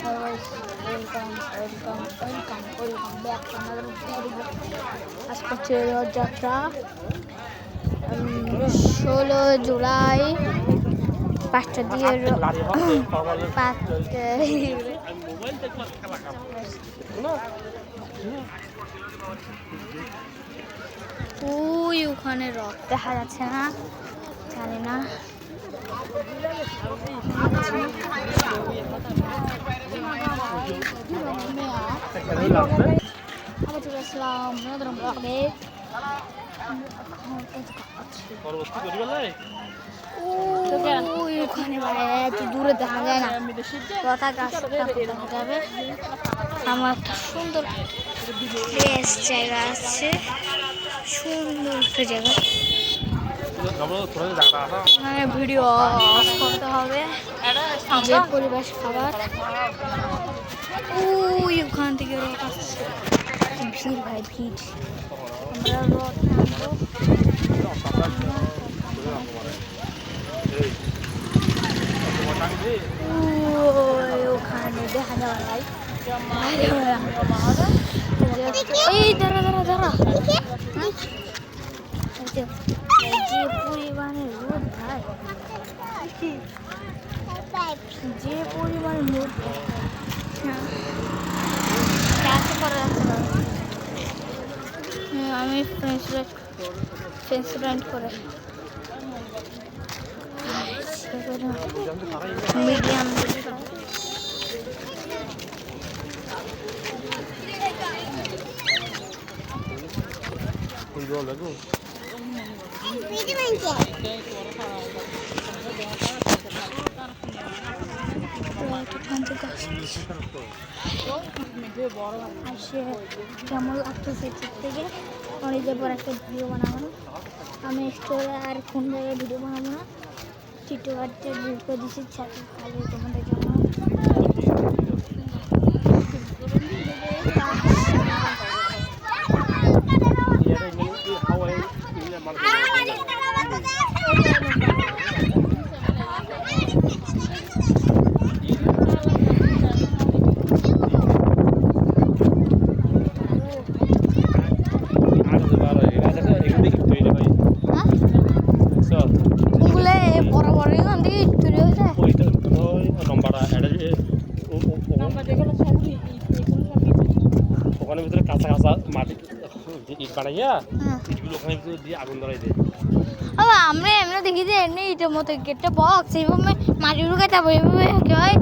Welcome back to another video. আজকে হচ্ছে রথযাত্রা 16 জুলাই 5টা দিয়ে ওখানে রথ দেখা যাচ্ছে না, জানি না। আবার চলে আসলাম নতুন ব্লগে। ওখানে এত দূরে দেখা যায় না, কথা গাছটা দেখা যাবে। আমার একটা সুন্দর প্লেস জায়গা আছে, সুন্দর একটা জায়গা। ভিডিও অফ করতে হবে, যে পরিবেশ খাবার। ওখান থেকে রথ আসছে, ভিড় ভাই ভিড়। আমরা রথ নামবো, ওখানে দেখা যাওয়া নাই। এই দাঁড়া যে পরিমাণে রোদ ভাই, যে পরিমাণে রোদ আমি ফেন্স রাইড করে মিডিয়াম কেমন লাগতেছে থেকে অনেকদিন পর একটা ভিডিও বানাবো। আমি স্টোরে আর কোন জায়গায় ভিডিও বানাবো না, টিটোয়ারটা বুক করে দিচ্ছি খালি তোমাদের জন্য। ওখানে ভিতরে কাঁচা কাঁচা মাটি ইট বানাইয়া ইটগুলো ওখানে ভিতরে দিয়ে আগুন ধরাই দেয়। আমরা এমনি দেখি যে এমনি ইটের মতো একটা বক্স, এইভাবে মাটি ঢুকাতে হবে, এইভাবে কি হয়।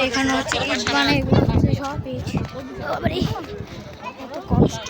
এখানে হচ্ছে ইট বানাই, সব ইট। এত কষ্ট।